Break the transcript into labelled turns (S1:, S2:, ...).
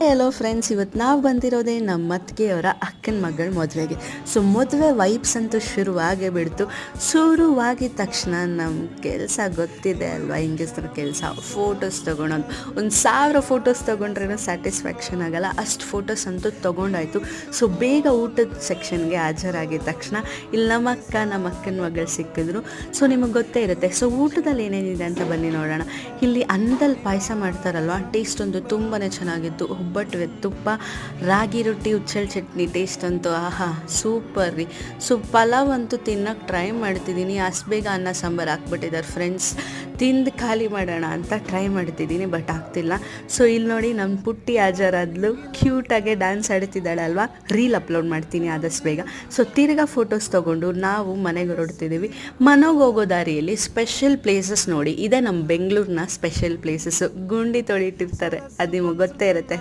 S1: Hello friends, ಇವತ್ತು ನಾವು ಬಂದಿರೋದೇ ನಮ್ಮ ಅತ್ತಿಗೆಯವರ ಅಕ್ಕನ ಮಗಳ ಮದುವೆಗೆ. ಸೊ ಮದುವೆ ವೈಬ್ಸ್ ಅಂತೂ ಶುರುವಾಗೇ ಬಿಡ್ತು. ಶುರುವಾಗಿದ ತಕ್ಷಣ ನಮ್ಮ ಕೆಲಸ ಗೊತ್ತಿದೆ ಅಲ್ವಾ, ಹೆಂಗಸ್ರ ಕೆಲಸ. ಫೋಟೋಸ್ ತೊಗೊಳೋದು, 1000 ಫೋಟೋಸ್ ತೊಗೊಂಡ್ರೂ ಸ್ಯಾಟಿಸ್ಫ್ಯಾಕ್ಷನ್ ಆಗಲ್ಲ, ಅಷ್ಟು ಫೋಟೋಸ್ ಅಂತೂ ತೊಗೊಂಡಾಯ್ತು. ಸೊ ಬೇಗ ಊಟದ ಸೆಕ್ಷನ್ಗೆ ಹಾಜರಾಗಿದ ತಕ್ಷಣ ಇಲ್ಲಿ ನಮ್ಮ ಅಕ್ಕನ ಮಗಳು ಸಿಕ್ಕಿದ್ರು. ಸೊ ನಿಮಗೆ ಗೊತ್ತೇ ಇರುತ್ತೆ. ಸೊ ಊಟದಲ್ಲಿ ಏನೇನಿದೆ ಅಂತ ಬನ್ನಿ ನೋಡೋಣ. ಇಲ್ಲಿ ಅನ್ನದಲ್ಲಿ ಪಾಯಸ ಮಾಡ್ತಾರಲ್ವ, ಟೇಸ್ಟ್ ಒಂದು ತುಂಬಾ ಚೆನ್ನಾಗಿತ್ತು. ಒಬ್ಬಟ್ಟು ವಿತ್ ತುಪ್ಪ, ರಾಗಿ ರೊಟ್ಟಿ, ಹುಚ್ಚಳ ಚಟ್ನಿ, ಟೇಸ್ಟ್ ಅಂತೂ ಆಹಾ ಸೂಪರ್ ರೀ. ಸೊ ಪಲಾವ್ ಅಂತೂ ತಿನ್ನೋಕೆ ಟ್ರೈ ಮಾಡ್ತಿದ್ದೀನಿ. ಅಷ್ಟು ಬೇಗ ಅನ್ನ ಸಾಂಬಾರು ಹಾಕ್ಬಿಟ್ಟಿದ್ದಾರೆ ಫ್ರೆಂಡ್ಸ್. ತಿಂದು ಖಾಲಿ ಮಾಡೋಣ ಅಂತ ಟ್ರೈ ಮಾಡ್ತಿದ್ದೀನಿ, ಬಟ್ ಆಗ್ತಿಲ್ಲ. ಸೊ ಇಲ್ಲಿ ನೋಡಿ ನಮ್ಮ ಪುಟ್ಟಿ ಹಾಜರಾದ್ಲು, ಕ್ಯೂಟಾಗೆ ಡ್ಯಾನ್ಸ್ ಆಡ್ತಿದ್ದಾಳೆ ಅಲ್ವಾ. ರೀಲ್ ಅಪ್ಲೋಡ್ ಮಾಡ್ತೀನಿ ಆದಷ್ಟು ಬೇಗ. ಸೊ ತಿರ್ಗಾ ಫೋಟೋಸ್ ತೊಗೊಂಡು ನಾವು ಮನೆಗೆ ಹೊರಡ್ತಿದ್ದೀವಿ. ಮನೆಗೆ ಹೋಗೋ ದಾರಿಯಲ್ಲಿ ಸ್ಪೆಷಲ್ ಪ್ಲೇಸಸ್ ನೋಡಿ, ಇದೇ ನಮ್ಮ ಬೆಂಗಳೂರಿನ ಸ್ಪೆಷಲ್ ಪ್ಲೇಸಸ್ಸು. ಗುಂಡಿ ತೊಳಿಟ್ಟಿರ್ತಾರೆ, ಅದು ನಿಮಗೆ ಗೊತ್ತೇ ಇರುತ್ತೆ.